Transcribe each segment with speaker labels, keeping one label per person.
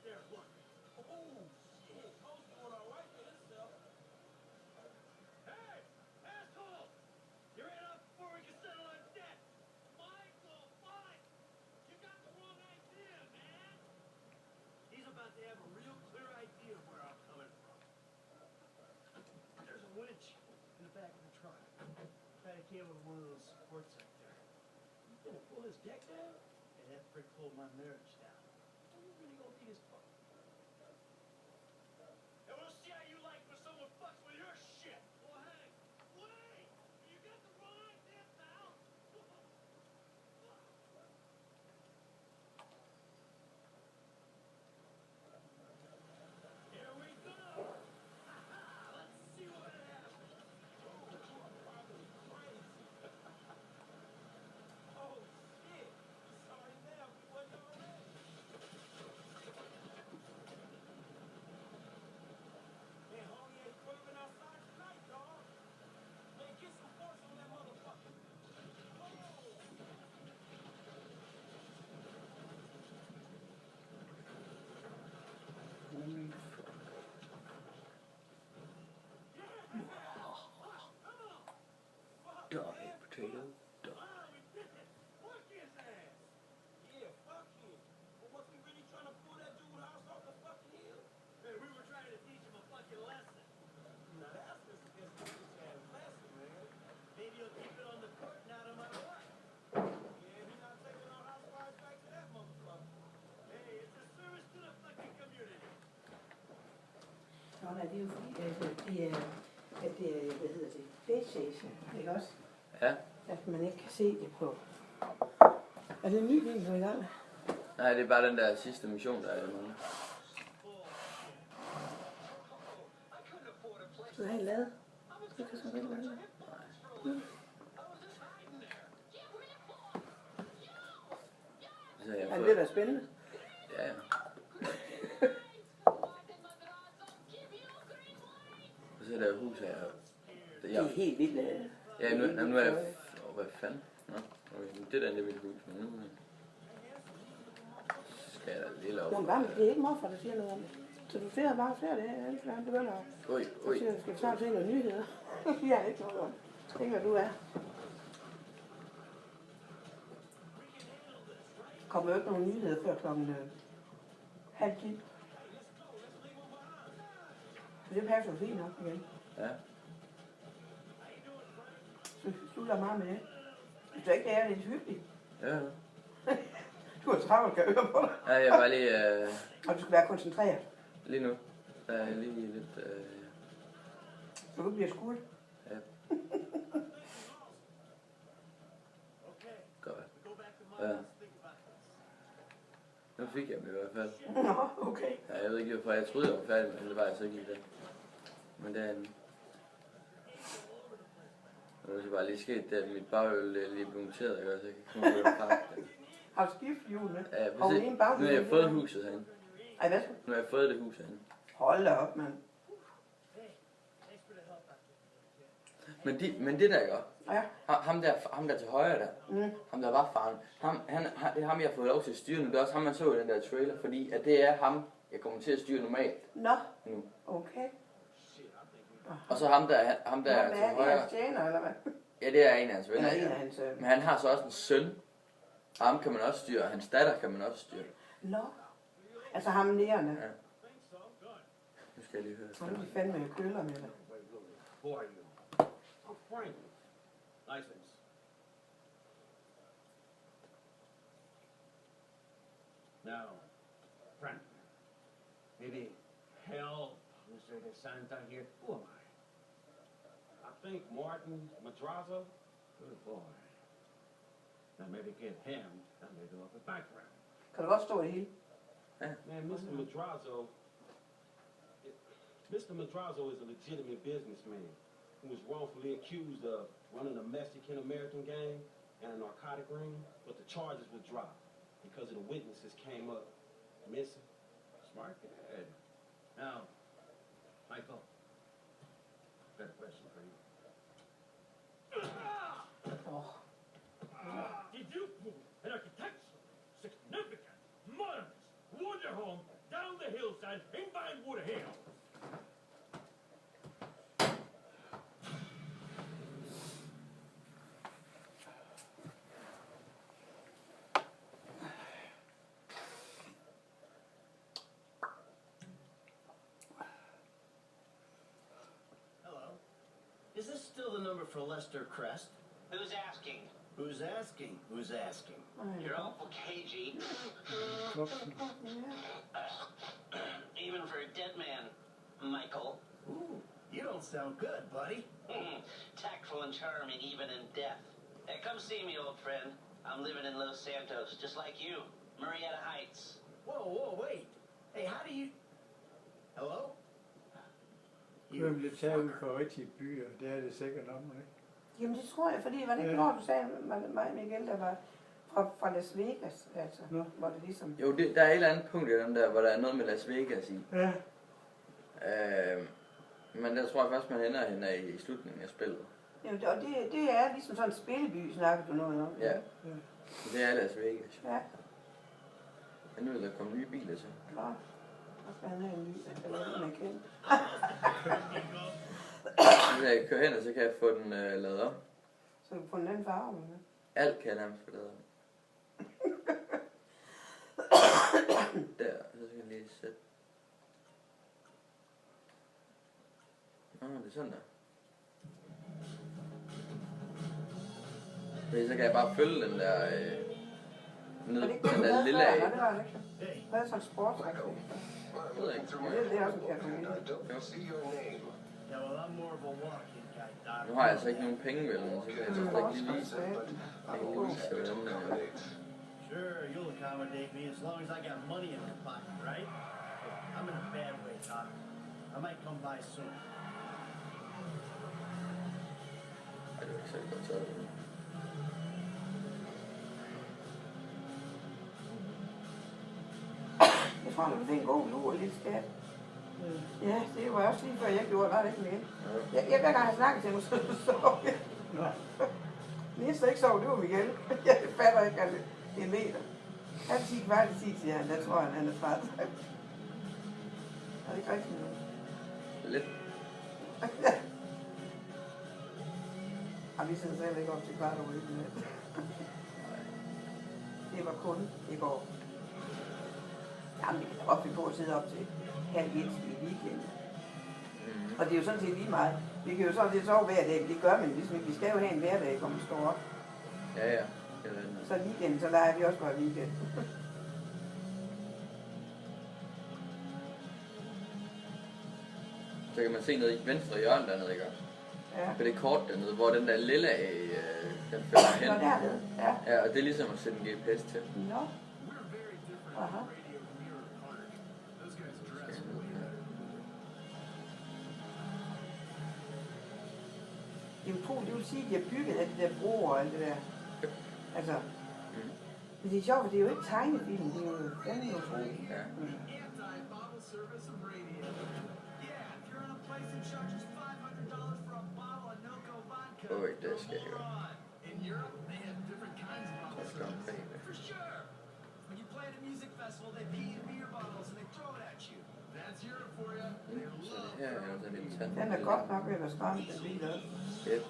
Speaker 1: there, look. Oh, shit. Cole's doing all right for himself. Hey, asshole! You're in up before we can settle on debt. Michael, fine. You got the wrong idea, man. He's about to have a real clear idea of where I'm coming from. There's a winch in the back of the truck. Tied a cable to one of those supports up there. You gonna pull this deck down? Yeah, that prick pulled my marriage down. When you really gonna be this fuck? And we'll see how you like when someone fucks with your shit. Well, hey, wait! You got the wrong idea, pal. Here we go. Let's see what happens. Oh, shit. Sorry now, we wasn't already. Man, homie ain't craving outside tonight, dog. Man, get some force on that motherfucker.
Speaker 2: Die, potato. Die.
Speaker 1: We did it. Fuck his ass. Yeah, fuck him. But was we really trying to pull that dude house off the fucking hill? Man, we were trying to teach him a fucking lesson. Now that's just against the bitch ass lesson, man. Maybe he'll keep it on the court now no matter what. Yeah, he's not taking our housewives back to that motherfucker. Hey, it's a service to the fucking community.
Speaker 3: Nå, nej, det er jo fordi, at det er, hvad hedder det, PlayStation, ikke også?
Speaker 2: Ja.
Speaker 3: At man ikke kan se det på. Er det en ny bil, du er i gang med?
Speaker 2: Nej, det er bare den der sidste mission, der er i morgen.
Speaker 3: Du har lavet? Det kan så godt være.
Speaker 2: Så jeg
Speaker 3: Ja,
Speaker 2: har
Speaker 3: det
Speaker 2: fået...
Speaker 3: er da spændende.
Speaker 2: Ja, ja. Og så er der hus her.
Speaker 3: Det er helt vildt.
Speaker 2: Ja, nu er jeg... Hvad fanden? Nå, okay. Det er da mit hus, men nu... Så skal jeg da lige lave...
Speaker 3: Nogle gange, det er ikke morfar, der siger noget om det. Så du ser bare flere det her, for han begynder at...
Speaker 2: Oj.
Speaker 3: Så siger, skal vi snart se nogle nyheder? Det siger han ikke noget om. Det er, hvad du er. Der kommer jo ikke nogen nyheder før klokken 9:30. Så det passer jo fint nok igen.
Speaker 2: Ja.
Speaker 3: Så du lader meget med det. Hvis du ikke er lidt hyggelig.
Speaker 2: Ja.
Speaker 3: Du har travlt, kan jeg høre på dig.
Speaker 2: Ja, jeg er bare lige...
Speaker 3: Og du skal være koncentreret.
Speaker 2: Lige nu. Der er lige lidt...
Speaker 3: Så du bliver skudt.
Speaker 2: Ja. Godt. Ja. Nu fik jeg dem i hvert fald.
Speaker 3: Nå, okay.
Speaker 2: Ja, jeg ved ikke hvorfor. Jeg troede, jeg var færdig, men det var jeg så ikke i dag. Men det er en... Nu er det bare lige sket, at mit bagøl er lige blevet muteret, ikke? Så jeg kan komme ud og pakke det.
Speaker 3: Har du skiftet hjulene?
Speaker 2: Ja,
Speaker 3: Og
Speaker 2: præcis.
Speaker 3: en
Speaker 2: Nu
Speaker 3: bagdel.
Speaker 2: har jeg fået huset herinde.
Speaker 3: Ej, hvad så?
Speaker 2: Nu har jeg fået det hus herinde.
Speaker 3: Hold da op, mand.
Speaker 2: Men det der gør,
Speaker 3: Ja.
Speaker 2: ham der til højre der, ham der var faren, det er ham jeg har fået lov til at styre nu, det er også ham man så i den der trailer, fordi at det er ham, jeg kommer til at styre normalt
Speaker 3: Nå,
Speaker 2: nu.
Speaker 3: okay.
Speaker 2: Og så ham der
Speaker 3: Hvad
Speaker 2: til
Speaker 3: er det,
Speaker 2: højre,
Speaker 3: hans tjener, eller hvad?
Speaker 2: ja det er en af hans venner,
Speaker 3: Eller en af
Speaker 2: ja.
Speaker 3: hans...
Speaker 2: Men han har så også en søn, og ham kan man også styre, og hans datter kan man også styre.
Speaker 3: Nå. Altså ham nærende.
Speaker 2: Ja. Nu skal jeg lige høre.
Speaker 3: Ham de fandme køler med det.
Speaker 1: Who are you? I'm Frank. License. Now, Frank. Maybe hell, Mr. DeSanta here. Who am I? I think Martin Madrazo. Good boy. Now maybe get him. That may go up the background.
Speaker 3: Kan du godt stå det hele?
Speaker 1: Man, Mr. Madrazo. Mr. Madrazo is a legitimate businessman who was wrongfully accused of running a Mexican-American gang and a narcotic ring, but the charges were dropped because of the witnesses came up missing. Smart kid. Now, Michael, got a question for you. Did you prove an architectural, significant, modernist wonder home down the number for Lester Crest.
Speaker 4: Who's asking?
Speaker 1: Who's asking? Who's asking?
Speaker 4: You're awful cagey. Even for a dead man, Michael.
Speaker 1: Ooh, you don't sound good, buddy.
Speaker 4: Tactful and charming even in death. Hey, come see me, old friend. I'm living in Los Santos, just like you. Marietta Heights.
Speaker 1: Whoa, wait. Hey, how do you... Hello?
Speaker 5: Hvem bliver taget ud for rigtige byer, det er det sikkert nok, ikke?
Speaker 3: Jamen det tror jeg, fordi var det ikke når du sagde mig, Michael, der var fra Las Vegas, altså, hvor det ligesom...
Speaker 2: Jo, der er et eller andet punkt i den der, hvor der er noget med Las Vegas i.
Speaker 5: Ja.
Speaker 2: Men der tror jeg først, man ender hende i slutningen af spillet.
Speaker 3: Jamen, og det er ligesom sådan en spilleby, snakker du noget om.
Speaker 2: Ja. Det er Las Vegas.
Speaker 3: Ja.
Speaker 2: Men nu er der kommet nye biler til.
Speaker 3: Nå. Og skal han have en ny, eller en man kender.
Speaker 2: Så kan jeg køre hen, og så kan jeg få den lavet op.
Speaker 3: Så du kan få en anden farve, eller hvad?
Speaker 2: Alt kan jeg nærmest få lavet op. Der, så skal jeg lige sætte. Det er sådan der. Fordi så kan jeg bare følge den der ned, den der lille af.
Speaker 3: Nej, det var det ikke. Hvad er sådan en sportsaktiv?
Speaker 2: Jeg ved ikke.
Speaker 3: Det er også en kategori.
Speaker 1: Yeah, well, I'm more of a walk-in guy, Doc.
Speaker 2: Nu har jeg altså ikke nogen penge, vel, så kan jeg så ikke lige vise, hvordan
Speaker 1: Sure, you'll accommodate me as long as I got money in my pocket, right? I'm in a bad way, Doc. I might come by soon.
Speaker 2: Ej, det var ikke særlig godt taget.
Speaker 3: Jeg tror, det er en god lur, lidt skat. Ja, det var også lige før jeg gjorde, var det ikke mere. Jeg hver gang jeg snakkede til mig, så sov jeg. Den eneste, der ikke sov, det var Miguel. Jeg fatter ikke, at det er en meter. Han siger kvart i 10, siger han. Der tror han er træt. Er det ikke rigtigt?
Speaker 2: Lidt.
Speaker 3: Og vi sidder selv ikke op til kvart over 1 minut. Det var kun i går. Jamen, vi kan godt finde på at sidde op til halv 1 i weekenden. Og det er jo sådan set lige meget. Vi kan jo sådan set sove hver dag, det gør man ligesom ikke. Vi skal jo have en hverdag, hvor man står op.
Speaker 2: Ja.
Speaker 3: Så weekenden, så leger vi også bare weekend.
Speaker 2: Så kan man se noget i venstre hjørne dernede, ikke?
Speaker 3: Ja.
Speaker 2: På det kort dernede, hvor den der lille af, den følger hen.
Speaker 3: Nå, dernede. Ja.
Speaker 2: Ja, og det er ligesom at sætte en GPS til.
Speaker 3: Nå. Aha. Det vil sige, at de har bygget af de der broer og alt det der. Altså, men det er sjovt, for det er jo ikke tegnefilm, det er jo fandme utroligt.
Speaker 2: Ja.
Speaker 1: Anti-bottle service of radio. Yeah, if you're in a place that charges $500 for a bottle of Noco vodka,
Speaker 2: Oj, det skal jeg gøre.
Speaker 1: in Europe, they have different kinds of bottle service. For sure. When you play at a music festival, they pee in beer bottles and they throw it at you. That's Europe for you. They
Speaker 2: Så
Speaker 1: love
Speaker 2: det her er jo sådan en tand.
Speaker 3: Den er godt nok ved at være skræmt, den bil også.
Speaker 2: Yep.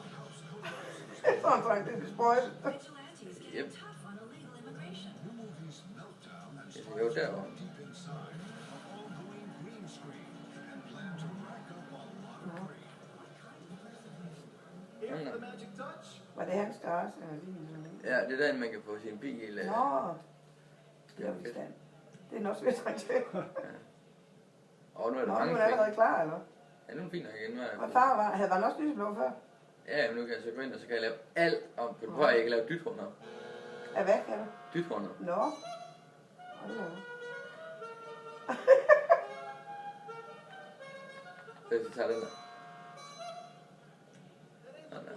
Speaker 3: Sådan tror jeg, det er sprøjt.
Speaker 2: Yep. Jo, derovre.
Speaker 1: Here's the magic touch.
Speaker 3: Var det hans garage, eller lige?
Speaker 2: Ja, det er den, man kan få sin bil.
Speaker 3: Nå, det er forstand. Det er nok svært at til.
Speaker 2: Og nu er der
Speaker 3: Nå,
Speaker 2: mange
Speaker 3: nu er allerede
Speaker 2: penge.
Speaker 3: klar, eller?
Speaker 2: Ja, nu er den fint nok igen. Nu er
Speaker 3: Hvad
Speaker 2: jeg
Speaker 3: farve var? Havde man også lyseblå før?
Speaker 2: Ja, men nu kan jeg så gå ind, og så kan jeg lave alt om. På prøv at jeg kan lave dythorner.
Speaker 3: Ja, hvad kan du?
Speaker 2: Dythorner.
Speaker 3: Nå. Hold da op.
Speaker 2: Så jeg tager den der. Sådan der.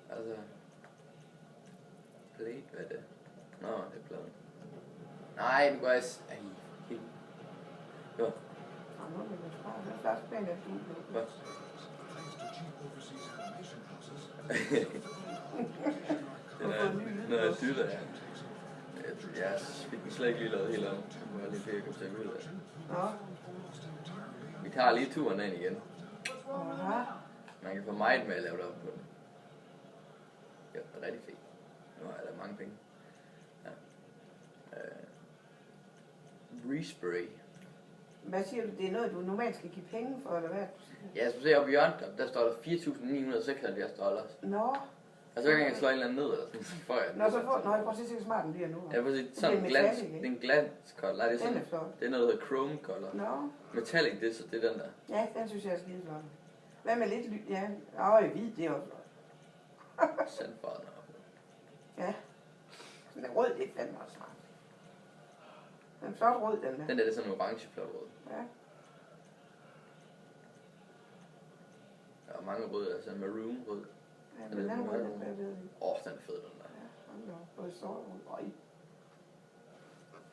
Speaker 2: Altså. Plate, hvad er det? Nå, det er pladen. Nej, nu går jeg... Ej, helt. Jo.
Speaker 3: Nå, nu er det spart. Det er først pænt, at du
Speaker 2: Hvad? Den er dytter, ja. Jeg fik den slet ikke lige lavet helt om. Det må jeg lige bede, at komme til at gå ud af.
Speaker 3: Nå.
Speaker 2: Vi tager lige turen ind igen.
Speaker 3: Aha.
Speaker 2: Man kan få meget med at lave det op på den. Ja, det er rigtig fint. Nu er der mange penge. Ja. Respray.
Speaker 3: Hvad siger du? Det er noget, du normalt skal give penge for, eller hvad?
Speaker 2: Ja, så ser oppe i hjørnet, der står der $4.976.
Speaker 3: Nå.
Speaker 2: Og så kan jeg slå en eller anden ned, eller sådan, så får jeg den.
Speaker 3: Nå, så får... Nå, jeg prøver at se, hvor smart den bliver nu.
Speaker 2: Ja, præcis.
Speaker 3: Det
Speaker 2: Sådan
Speaker 3: er
Speaker 2: en glans,
Speaker 3: metallic, ikke?
Speaker 2: det er en glanscolor. Nej, det er
Speaker 3: Den
Speaker 2: sådan,
Speaker 3: er flot.
Speaker 2: det er noget, der hedder chrome color.
Speaker 3: Nå.
Speaker 2: Metallic, det er, så, det er den der.
Speaker 3: Ja, den synes jeg er skide flot. Hvad med lidt lys? Ja, og i hvid, det er også flot.
Speaker 2: Sandfarven.
Speaker 3: Ja. Den er rød, det er fandme også smart. Den er flot rød, den der.
Speaker 2: Den der, det er sådan en orange flot rød.
Speaker 3: Ja.
Speaker 2: Der er mange røde, altså maroon rød.
Speaker 3: Ja, men den er rød, den bagved.
Speaker 2: Den er fed, den der.
Speaker 3: Ja, hold da op. Både sort og rød.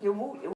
Speaker 3: Det er umuligt.